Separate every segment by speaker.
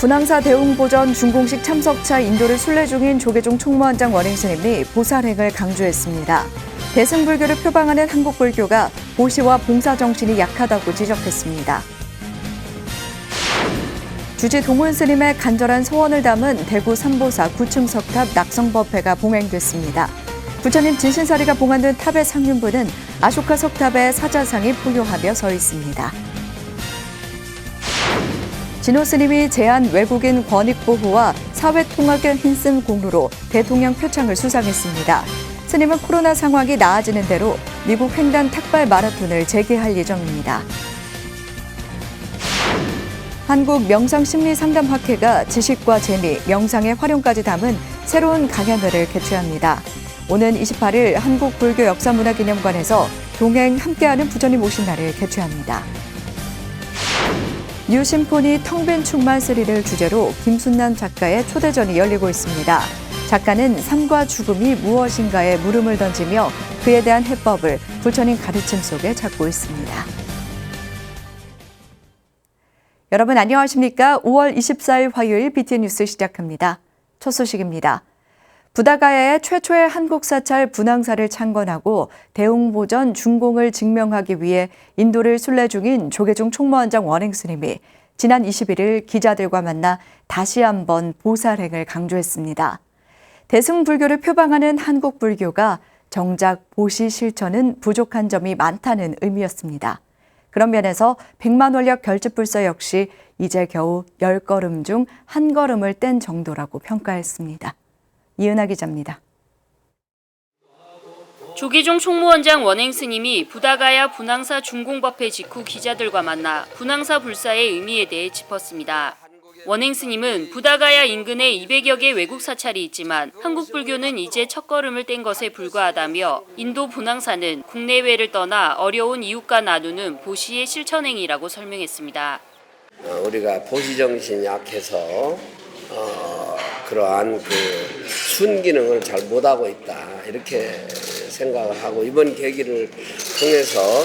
Speaker 1: 분황사 대웅보전 준공식 참석차 인도를 순례 중인 조계종 총무원장 원행스님이 보살행을 강조했습니다. 대승불교를 표방하는 한국불교가 보시와 봉사정신이 약하다고 지적했습니다. 주지 동훈스님의 간절한 소원을 담은 대구 삼보사 9층 석탑 낙성법회가 봉행됐습니다. 부처님 진신사리가 봉안된 탑의 상륜부는 아쇼카 석탑의 사자상이 포효하며 서 있습니다. 진호 스님이 제안 외국인 권익보호와 사회통합의 흰씀 공로로 대통령 표창을 수상했습니다. 스님은 코로나 상황이 나아지는 대로 미국 횡단 탁발 마라톤을 재개할 예정입니다. 한국 명상심리상담학회가 지식과 재미, 명상의 활용까지 담은 새로운 강연회를 개최합니다. 오는 28일 한국불교역사문화기념관에서 동행 함께하는 부처님 오신 날을 개최합니다. 뉴심포니 텅빈 충만3를 주제로 김순남 작가의 초대전이 열리고 있습니다. 작가는 삶과 죽음이 무엇인가에 물음을 던지며 그에 대한 해법을 부처님 가르침 속에 찾고 있습니다. 여러분 안녕하십니까? 5월 24일 화요일 BTN 뉴스 시작합니다. 첫 소식입니다. 부다가야의 최초의 한국 사찰 분황사를 창건하고 대웅보전 준공을 증명하기 위해 인도를 순례 중인 조계종 총무원장 원행스님이 지난 21일 기자들과 만나 다시 한번 보살행을 강조했습니다. 대승불교를 표방하는 한국불교가 정작 보시 실천은 부족한 점이 많다는 의미였습니다. 그런 면에서 백만원력 결집불사 역시 이제 겨우 10걸음 중 1걸음을 뗀 정도라고 평가했습니다. 이은하 기자입니다.
Speaker 2: 조계종 총무원장 원행스님이 부다가야 분황사 준공법회 직후 기자들과 만나 분황사 불사의 의미에 대해 짚었습니다. 원행스님은 부다가야 인근에 200여 개 외국 사찰이 있지만 한국 불교는 이제 첫걸음을 뗀 것에 불과하다며 인도 분황사는 국내외를 떠나 어려운 이웃과 나누는 보시의 실천행위라고 설명했습니다.
Speaker 3: 우리가 보시 정신이 약해서 그러한 그 순기능을 잘 못하고 있다 이렇게 생각을 하고 이번 계기를 통해서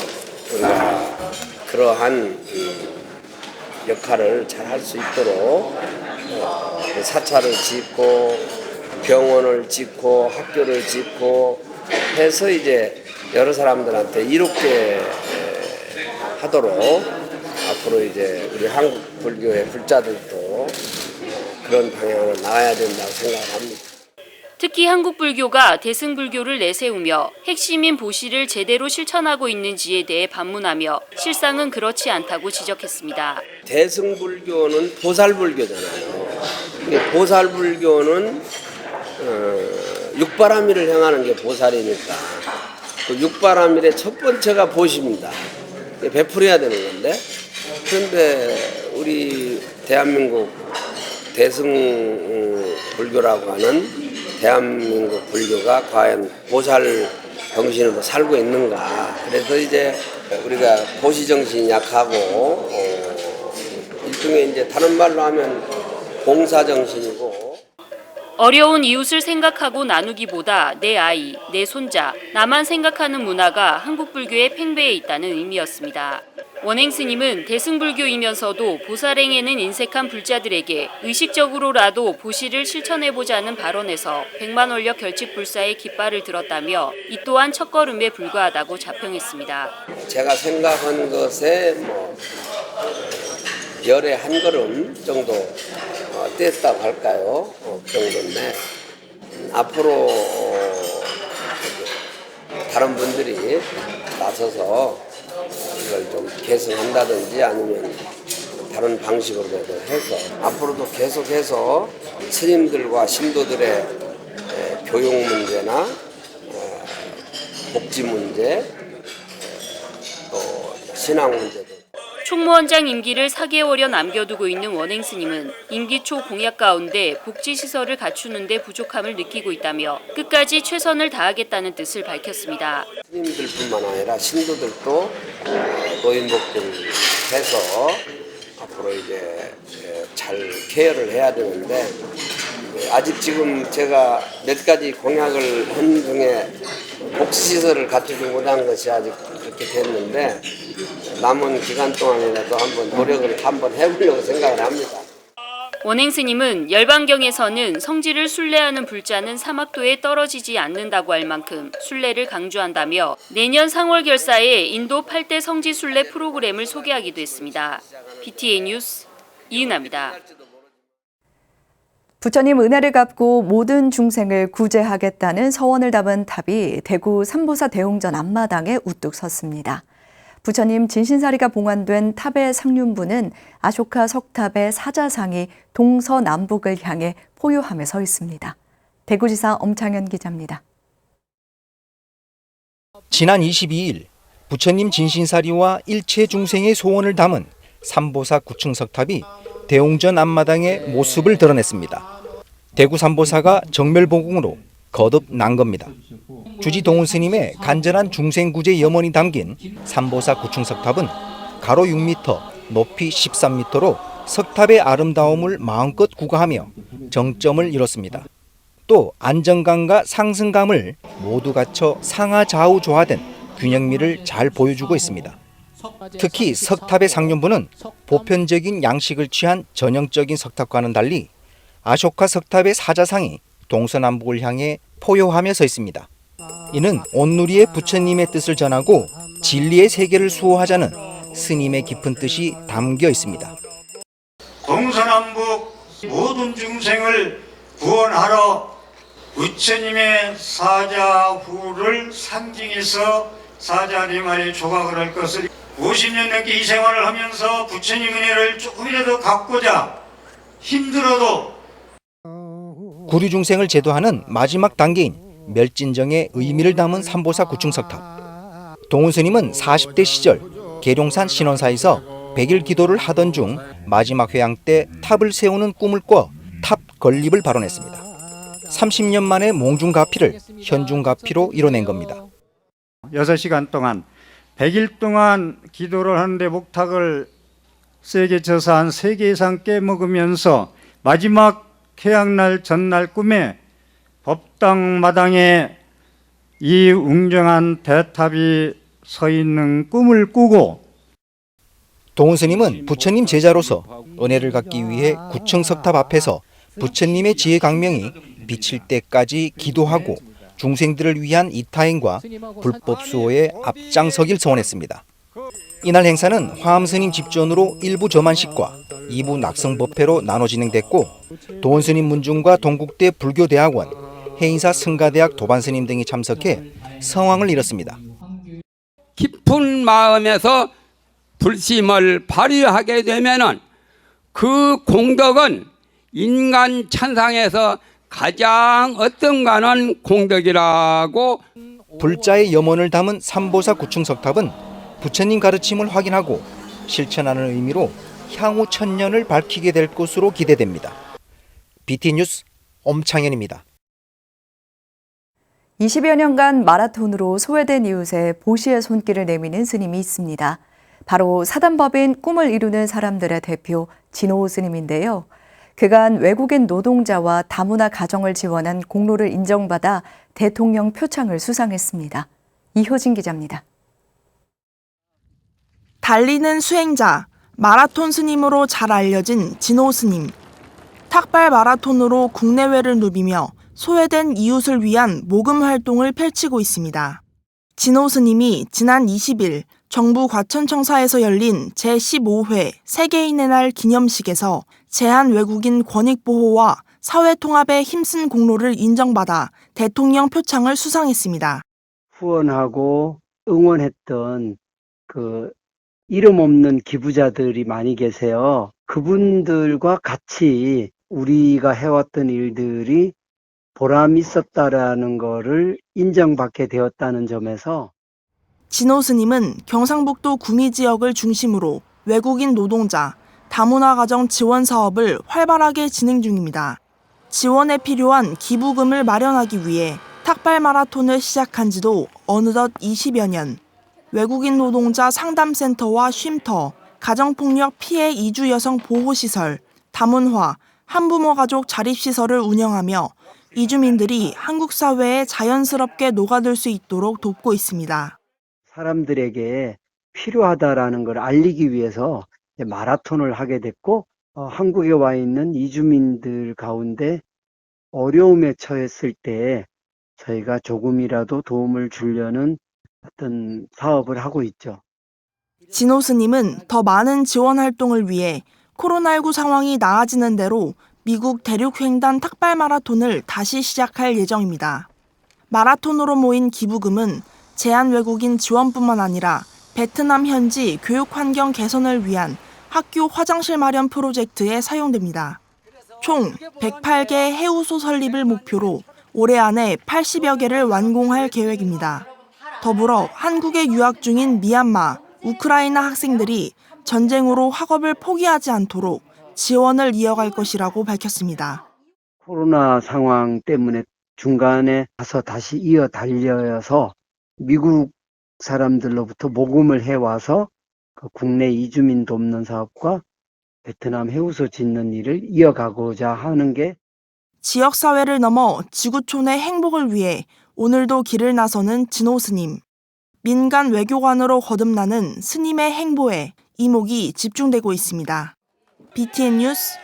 Speaker 3: 우리가 그러한 역할을 잘 할 수 있도록 사찰을 짓고 병원을 짓고 학교를 짓고 해서 이제 여러 사람들한테 이롭게 하도록 앞으로 이제 우리 한국 불교의 불자들도 그런 방향으로 나가야 된다고 생각합니다.
Speaker 2: 특히 한국 불교가 대승불교를 내세우며 핵심인 보시를 제대로 실천하고 있는지에 대해 반문하며 실상은 그렇지 않다고 지적했습니다.
Speaker 3: 대승불교는 보살불교잖아요. 보살불교는 육바라밀을 행하는 게 보살이니까 그 육바라밀의 첫 번째가 보시입니다. 베풀어야 되는 건데 그런데 우리 대한민국 대승불교라고 하는 대한민국 불교가 과연 보살 정신으로 살고 있는가. 그래서 이제 우리가 보시 정신이 약하고 일종의 이제 다른 말로 하면 봉사 정신이고
Speaker 2: 어려운 이웃을 생각하고 나누기보다 내 아이, 내 손자, 나만 생각하는 문화가 한국 불교의 팽배해 있다는 의미였습니다. 원행스님은 대승불교이면서도 보살행에는 인색한 불자들에게 의식적으로라도 보시를 실천해보자는 발언에서 백만원력 결집불사의 깃발을 들었다며 이 또한 첫걸음에 불과하다고 자평했습니다.
Speaker 3: 제가 생각한 것에 열에 한 걸음 정도 뗐다고 할까요? 그 정도인데 앞으로 다른 분들이 나서서 이걸 좀 개선한다든지 아니면 다른 방식으로라도 해서 앞으로도 계속해서 스님들과 신도들의 교육 문제나 복지 문제 또 신앙 문제도
Speaker 2: 총무원장 임기를 4개월여 남겨두고 있는 원행스님은 임기 초 공약 가운데 복지시설을 갖추는 데 부족함을 느끼고 있다며 끝까지 최선을 다하겠다는 뜻을 밝혔습니다.
Speaker 3: 스님들뿐만 아니라 신도들도 노인복지를 해서 앞으로 이제 잘 케어를 해야 되는데 아직 지금 제가 몇 가지 공약을 한 중에 복지시설을 갖추지 못한 것이 아직 그렇게 됐는데 남은 기간 동안이라도 한번 노력을 한번 해보려고 생각을 합니다.
Speaker 2: 원행 스님은 열반경에서는 성지를 순례하는 불자는 사막도에 떨어지지 않는다고 할 만큼 순례를 강조한다며 내년 상월 결사에 인도 8대 성지 순례 프로그램을 소개하기도 했습니다. BTA 뉴스 이은아입니다.
Speaker 1: 부처님 은혜를 갚고 모든 중생을 구제하겠다는 서원을 담은 탑이 대구 삼보사 대웅전 앞마당에 우뚝 섰습니다. 부처님 진신사리가 봉안된 탑의 상륜부는 아쇼카 석탑의 사자상이 동서남북을 향해 포효하며 서 있습니다. 대구지사 엄창현 기자입니다.
Speaker 4: 지난 22일 부처님 진신사리와 일체 중생의 소원을 담은 삼보사 9층 석탑이 대웅전 앞마당에 모습을 드러냈습니다. 대구 삼보사가 정멸보궁으로 거듭 난 겁니다. 주지 동훈 스님의 간절한 중생구제 염원이 담긴 삼보사 9층 석탑은 가로 6m, 높이 13m로 석탑의 아름다움을 마음껏 구가하며 정점을 이뤘습니다. 또 안정감과 상승감을 모두 갖춰 상하좌우 조화된 균형미를 잘 보여주고 있습니다. 특히 석탑의 상륜부는 보편적인 양식을 취한 전형적인 석탑과는 달리 아쇼카 석탑의 사자상이 동서남북을 향해 포효하며 서 있습니다. 이는 온누리의 부처님의 뜻을 전하고 진리의 세계를 수호하자는 스님의 깊은 뜻이 담겨 있습니다.
Speaker 5: 동서남북 모든 중생을 구원하러 부처님의 사자후를 상징해서 사자리마리 조각을 할 것을 50년 넘게 이 생활을 하면서 부처님 은혜를 조금이라도 갖고자 힘들어도
Speaker 4: 구류 중생을 제도하는 마지막 단계인 멸진정의 의미를 담은 삼보사 9층 석탑. 동훈 스님은 40대 시절 계룡산 신원사에서 100일 기도를 하던 중 마지막 회양 때 탑을 세우는 꿈을 꿔 탑 건립을 발언했습니다. 30년 만에 몽중가피를 현중가피로 이뤄낸 겁니다.
Speaker 5: 6시간 동안 100일 동안 기도를 하는데 목탁을 세게 쳐서 한 3개 이상 깨먹으면서 마지막 해양날 전날 꿈에 법당 마당에 이 웅장한 대탑이 서 있는 꿈을 꾸고
Speaker 4: 동훈 스님은 부처님 제자로서 은혜를 갖기 위해 9층 석탑 앞에서 부처님의 지혜 강명이 비칠 때까지 기도하고 중생들을 위한 이타행과 불법 수호에 앞장서길 소원했습니다. 이날 행사는 화엄스님 집전으로 1부 저만식과 2부 낙성법회로 나눠 진행됐고 도원스님 문중과 동국대 불교대학원, 해인사 승가대학 도반스님 등이 참석해 성황을 이뤘습니다.
Speaker 6: 깊은 마음에서 불심을 발휘하게 되면은 그 공덕은 인간 천상에서 가장 어떤가는 공덕이라고.
Speaker 4: 불자의 염원을 담은 삼보사 9층 석탑은 부처님 가르침을 확인하고 실천하는 의미로 향후 천년을 밝히게 될 것으로 기대됩니다. BT 뉴스 엄창현입니다.
Speaker 1: 20여 년간 마라톤으로 소외된 이웃에 보시의 손길을 내미는 스님이 있습니다. 바로 사단법인 꿈을 이루는 사람들의 대표 진호 스님인데요. 그간 외국인 노동자와 다문화 가정을 지원한 공로를 인정받아 대통령 표창을 수상했습니다. 이효진 기자입니다.
Speaker 7: 달리는 수행자, 마라톤 스님으로 잘 알려진 진호 스님. 탁발 마라톤으로 국내외를 누비며 소외된 이웃을 위한 모금 활동을 펼치고 있습니다. 진호 스님이 지난 20일 정부 과천청사에서 열린 제15회 세계인의 날 기념식에서 제한 외국인 권익 보호와 사회 통합에 힘쓴 공로를 인정받아 대통령 표창을 수상했습니다.
Speaker 8: 후원하고 응원했던 그 이름 없는 기부자들이 많이 계세요. 그분들과 같이 우리가 해왔던 일들이 보람이 있었다라는 거를 인정받게 되었다는 점에서
Speaker 7: 진호 스님은 경상북도 구미 지역을 중심으로 외국인 노동자, 다문화 가정 지원 사업을 활발하게 진행 중입니다. 지원에 필요한 기부금을 마련하기 위해 탁발 마라톤을 시작한 지도 어느덧 20여 년. 외국인 노동자 상담센터와 쉼터, 가정폭력 피해 이주 여성 보호시설, 다문화, 한부모 가족 자립시설을 운영하며 이주민들이 한국 사회에 자연스럽게 녹아들 수 있도록 돕고 있습니다.
Speaker 8: 사람들에게 필요하다라는 걸 알리기 위해서 마라톤을 하게 됐고 한국에 와 있는 이주민들 가운데 어려움에 처했을 때 저희가 조금이라도 도움을 주려는 어떤 사업을 하고 있죠.
Speaker 7: 진호 스님은 더 많은 지원 활동을 위해 코로나19 상황이 나아지는 대로 미국 대륙횡단 탁발 마라톤을 다시 시작할 예정입니다. 마라톤으로 모인 기부금은 제한 외국인 지원뿐만 아니라 베트남 현지 교육 환경 개선을 위한 학교 화장실 마련 프로젝트에 사용됩니다. 총 108개 해우소 설립을 목표로 올해 안에 80여 개를 완공할 계획입니다. 더불어 한국에 유학 중인 미얀마, 우크라이나 학생들이 전쟁으로 학업을 포기하지 않도록 지원을 이어갈 것이라고 밝혔습니다.
Speaker 8: 코로나 상황 때문에 중간에 가서 다시 이어 달려서 미국 사람들로부터 모금을 해와서 그 국내 이주민 돕는 사업과 베트남 해우소 짓는 일을 이어가고자 하는 게
Speaker 7: 지역사회를 넘어 지구촌의 행복을 위해 오늘도 길을 나서는 진호 스님. 민간 외교관으로 거듭나는 스님의 행보에 이목이 집중되고 있습니다. BTN 뉴스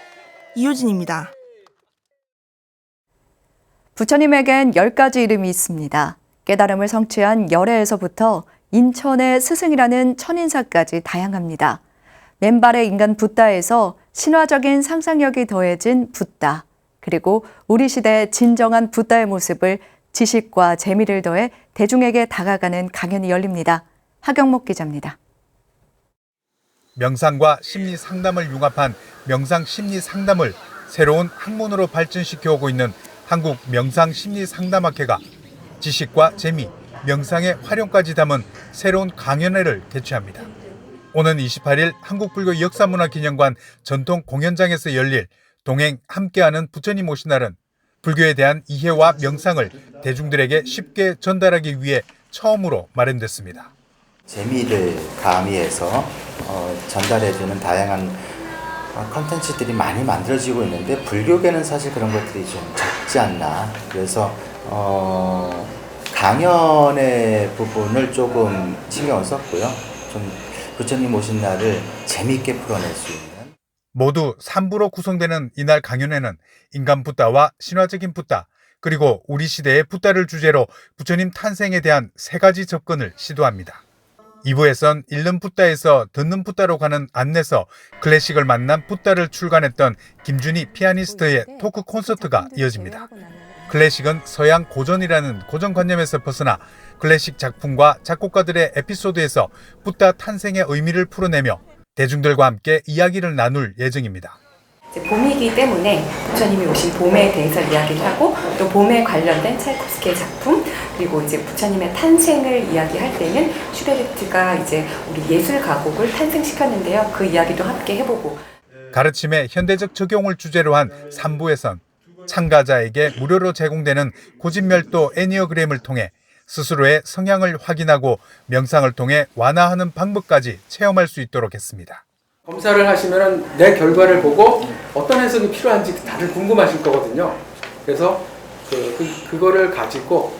Speaker 7: 이효진입니다.
Speaker 1: 부처님에겐 10가지 이름이 있습니다. 깨달음을 성취한 열애에서부터 인천의 스승이라는 천인사까지 다양합니다. 맨발의 인간 붓다에서 신화적인 상상력이 더해진 붓다, 그리고 우리 시대의 진정한 붓다의 모습을 지식과 재미를 더해 대중에게 다가가는 강연이 열립니다. 하경목 기자입니다.
Speaker 9: 명상과 심리 상담을 융합한 명상 심리 상담을 새로운 학문으로 발전시켜 오고 있는 한국 명상 심리 상담학회가 지식과 재미, 명상의 활용까지 담은 새로운 강연회를 개최합니다. 오는 28일 한국불교 역사문화기념관 전통 공연장에서 열릴 동행 함께하는 부처님 오신 날은 불교에 대한 이해와 명상을 대중들에게 쉽게 전달하기 위해 처음으로 마련됐습니다.
Speaker 10: 재미를 가미해서 전달해주는 다양한 컨텐츠들이 많이 만들어지고 있는데 불교계는 사실 그런 것들이 좀 적지 않나. 그래서 강연의 부분을 조금 신경을 썼고요. 좀 부처님 오신 날을 재미있게 풀어낼 수 있는.
Speaker 9: 모두 3부로 구성되는 이날 강연회는 인간 붓다와 신화적인 붓다, 그리고 우리 시대의 붓다를 주제로 부처님 탄생에 대한 3가지 접근을 시도합니다. 2부에선 읽는 붓다에서 듣는 붓다로 가는 안내서 클래식을 만난 붓다를 출간했던 김준희 피아니스트의 토크 콘서트가 이어집니다. 클래식은 서양 고전이라는 고정관념에서 벗어나 클래식 작품과 작곡가들의 에피소드에서 붓다 탄생의 의미를 풀어내며 대중들과 함께 이야기를 나눌 예정입니다.
Speaker 11: 봄이기 때문에 부처님이 오신 봄에 대해서 이야기를 하고 또 봄에 관련된 차이콥스키의 작품 그리고 이제 부처님의 탄생을 이야기할 때는 슈베르트가 이제 우리 예술 가곡을 탄생시켰는데요. 그 이야기도 함께 해보고
Speaker 9: 가르침의 현대적 적용을 주제로 한 3부에선 참가자에게 무료로 제공되는 고진멸도 애니어그램을 통해 스스로의 성향을 확인하고 명상을 통해 완화하는 방법까지 체험할 수 있도록 했습니다.
Speaker 12: 검사를 하시면 내 결과를 보고 어떤 해석이 필요한지 다들 궁금하실 거거든요. 그래서 그거를 가지고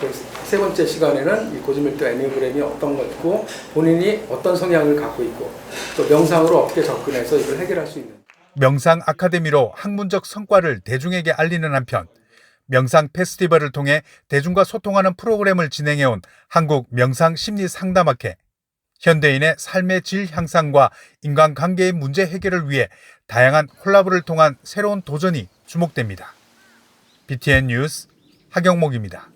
Speaker 12: 그 세 번째 시간에는 이 고진멸도 애니어그램이 어떤 것이고 본인이 어떤 성향을 갖고 있고 또 명상으로 어떻게 접근해서 이걸 해결할 수 있는
Speaker 9: 명상 아카데미로 학문적 성과를 대중에게 알리는 한편 명상 페스티벌을 통해 대중과 소통하는 프로그램을 진행해온 한국 명상 심리 상담학회, 현대인의 삶의 질 향상과 인간관계의 문제 해결을 위해 다양한 콜라보를 통한 새로운 도전이 주목됩니다. BTN 뉴스 하경목입니다.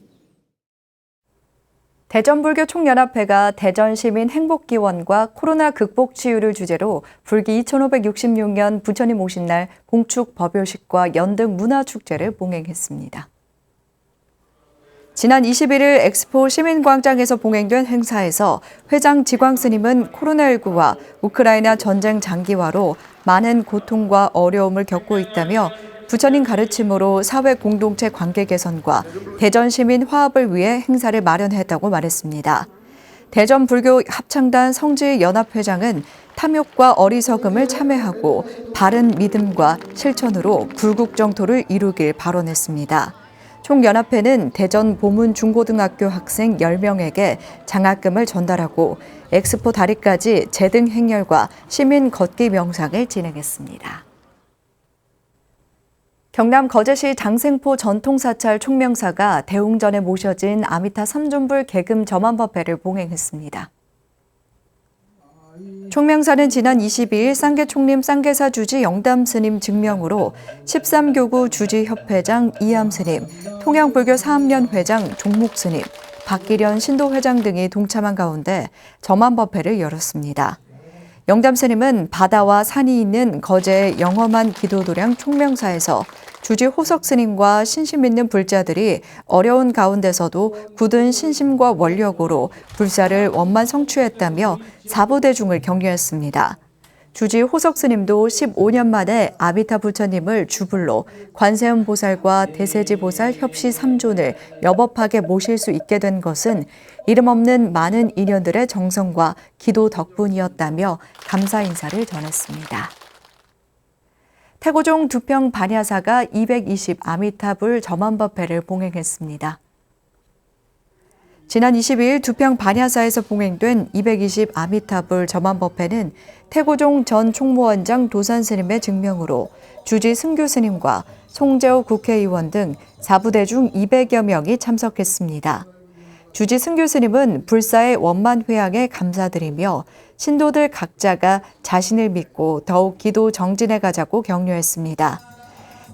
Speaker 1: 대전불교총연합회가 대전시민 행복기원과 코로나 극복 치유를 주제로 불기 2566년 부처님 오신 날 봉축 법요식과 연등 문화축제를 봉행했습니다. 지난 21일 엑스포 시민광장에서 봉행된 행사에서 회장 지광 스님은 코로나19와 우크라이나 전쟁 장기화로 많은 고통과 어려움을 겪고 있다며 부처님 가르침으로 사회 공동체 관계 개선과 대전 시민 화합을 위해 행사를 마련했다고 말했습니다. 대전 불교 합창단 성지 연합회장은 탐욕과 어리석음을 참회하고 바른 믿음과 실천으로 불국정토를 이루길 발언했습니다. 총연합회는 대전 보문 중고등학교 학생 10명에게 장학금을 전달하고 엑스포 다리까지 제등 행렬과 시민 걷기 명상을 진행했습니다. 경남 거제시 장생포 전통사찰 총명사가 대웅전에 모셔진 아미타 삼존불 계금 점안법회를 봉행했습니다. 총명사는 지난 22일 쌍계총림 쌍계사 주지 영담스님 증명으로 13교구 주지협회장 이암스님, 통영불교 사암련회장 종목스님, 박기련 신도회장 등이 동참한 가운데 점안법회를 열었습니다. 영담스님은 바다와 산이 있는 거제의 영험한 기도도량 총명사에서 주지 호석스님과 신심 있는 불자들이 어려운 가운데서도 굳은 신심과 원력으로 불사를 원만 성취했다며 사부대중을 격려했습니다. 주지 호석스님도 15년 만에 아미타 부처님을 주불로 관세음 보살과 대세지 보살 협시 3존을 여법하게 모실 수 있게 된 것은 이름 없는 많은 인연들의 정성과 기도 덕분이었다며 감사 인사를 전했습니다. 태고종 두평 반야사가 220 아미타불 점안법회를 봉행했습니다. 지난 22일 두평 반야사에서 봉행된 220 아미타불 점안법회는 태고종 전 총무원장 도산스님의 증명으로 주지 승규스님과 송재호 국회의원 등 사부대중 200여 명이 참석했습니다. 주지 승규스님은 불사의 원만 회향에 감사드리며 신도들 각자가 자신을 믿고 더욱 기도 정진해 가자고 격려했습니다.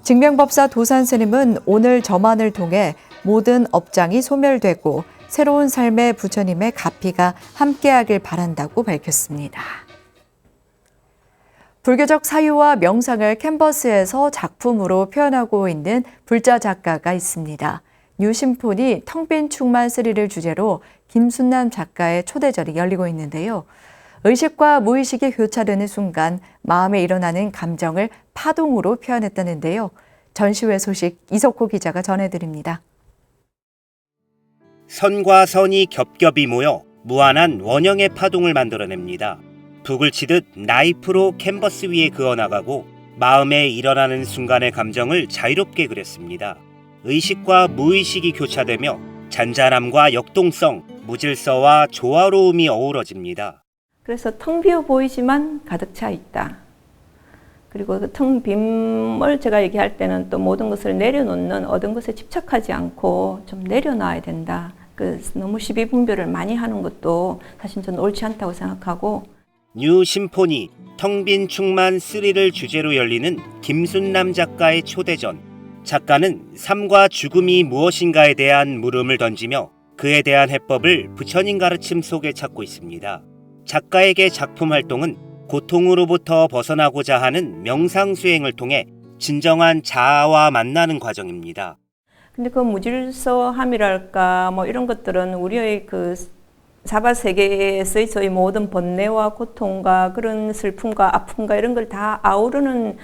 Speaker 1: 증명법사 도산스님은 오늘 점안을 통해 모든 업장이 소멸되고 새로운 삶의 부처님의 가피가 함께하길 바란다고 밝혔습니다. 불교적 사유와 명상을 캔버스에서 작품으로 표현하고 있는 불자 작가가 있습니다. 뉴심폰이 텅 빈 충만 3를 주제로 김순남 작가의 초대절이 열리고 있는데요. 의식과 무의식이 교차되는 순간 마음에 일어나는 감정을 파동으로 표현했다는데요. 전시회 소식 이석호 기자가 전해드립니다.
Speaker 13: 선과 선이 겹겹이 모여 무한한 원형의 파동을 만들어냅니다. 북을 치듯 나이프로 캔버스 위에 그어나가고 마음에 일어나는 순간의 감정을 자유롭게 그렸습니다. 의식과 무의식이 교차되며 잔잔함과 역동성, 무질서와 조화로움이 어우러집니다.
Speaker 14: 그래서 텅 비어 보이지만 가득 차 있다. 그리고 그 텅 빈을 제가 얘기할 때는 또 모든 것을 내려놓는, 얻은 것에 집착하지 않고 좀 내려놔야 된다. 너무 시비분별을 많이 하는 것도 사실 저는 옳지 않다고 생각하고.
Speaker 13: 뉴 심포니 텅 빈 충만 3를 주제로 열리는 김순남 작가의 초대전. 작가는 삶과 죽음이 무엇인가에 대한 물음을 던지며 그에 대한 해법을 부처님 가르침 속에 찾고 있습니다. 작가에게 작품 활동은 고통으로부터 벗어나고자 하는 명상 수행을 통해 진정한 자아와 만나는 과정입니다.
Speaker 14: 근데 그 무질서함이랄까 뭐 이런 것들은 우리의 그 사바 세계에서의 저희 모든 번뇌와 고통과 그런 슬픔과 아픔과 이런 걸 다 아우르는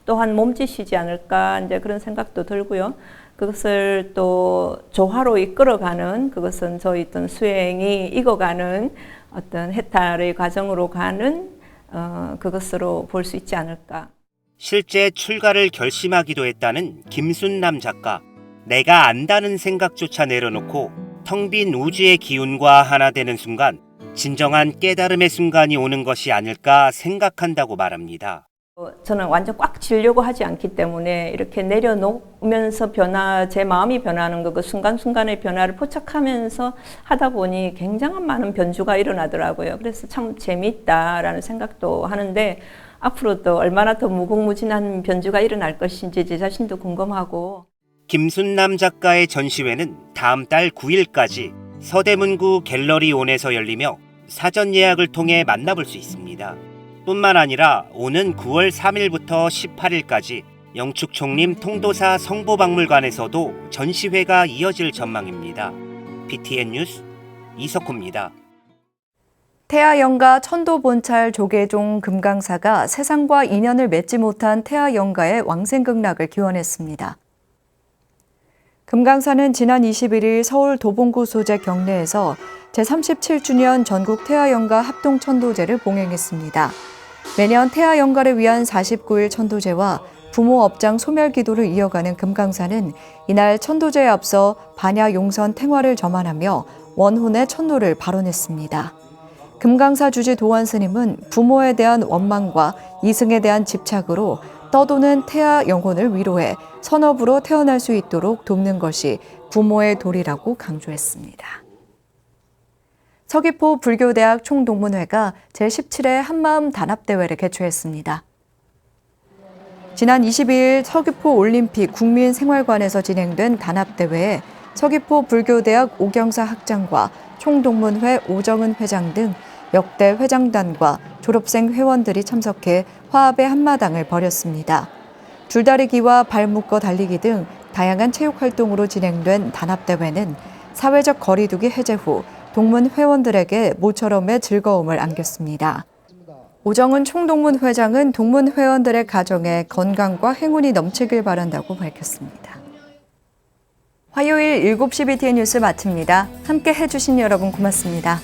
Speaker 14: 또한 몸짓이지 않을까 이제 그런 생각도 들고요. 그것을 또 조화로 이끌어가는, 그것은 저희 어떤 수행이 익어가는 어떤 해탈의 과정으로 가는 그것으로 볼 수 있지 않을까.
Speaker 13: 실제 출가를 결심하기도 했다는 김순남 작가. 내가 안다는 생각조차 내려놓고 텅 빈 우주의 기운과 하나 되는 순간 진정한 깨달음의 순간이 오는 것이 아닐까 생각한다고 말합니다.
Speaker 14: 저는 완전 꽉 쥐려고 하지 않기 때문에 이렇게 내려놓으면서 제 마음이 변하는 거, 그 순간순간의 변화를 포착하면서 하다 보니 굉장한 많은 변주가 일어나더라고요. 그래서 참 재미있다라는 생각도 하는데 앞으로도 얼마나 더 무궁무진한 변주가 일어날 것인지 제 자신도 궁금하고.
Speaker 13: 김순남 작가의 전시회는 다음 달 9일까지 서대문구 갤러리온에서 열리며 사전 예약을 통해 만나볼 수 있습니다. 뿐만 아니라 오는 9월 3일부터 18일까지 영축총림 통도사 성보박물관에서도 전시회가 이어질 전망입니다. BTN 뉴스 이석호입니다.
Speaker 1: 태아영가 천도본찰 조계종 금강사가 세상과 인연을 맺지 못한 태아영가의 왕생극락을 기원했습니다. 금강사는 지난 21일 서울 도봉구 소재 경내에서 제37주년 전국 태아영가 합동천도제를 봉행했습니다. 매년 태아영가를 위한 49일 천도제와 부모 업장 소멸 기도를 이어가는 금강사는 이날 천도제에 앞서 반야 용선 탱화를 점안하며 원혼의 천도를 발언했습니다. 금강사 주지 도안 스님은 부모에 대한 원망과 이승에 대한 집착으로 떠도는 태아 영혼을 위로해 선업으로 태어날 수 있도록 돕는 것이 부모의 도리라고 강조했습니다. 서귀포 불교대학 총동문회가 제17회 한마음 단합대회를 개최했습니다. 지난 22일 서귀포 올림픽 국민생활관에서 진행된 단합대회에 서귀포 불교대학 오경사 학장과 총동문회 오정은 회장 등 역대 회장단과 졸업생 회원들이 참석해 화합의 한마당을 벌였습니다. 줄다리기와 발 묶어 달리기 등 다양한 체육 활동으로 진행된 단합대회는 사회적 거리두기 해제 후 동문 회원들에게 모처럼의 즐거움을 안겼습니다. 오정은 총동문 회장은 동문 회원들의 가정에 건강과 행운이 넘치길 바란다고 밝혔습니다. 화요일 7시 BTN 뉴스 마칩니다. 함께 해주신 여러분 고맙습니다.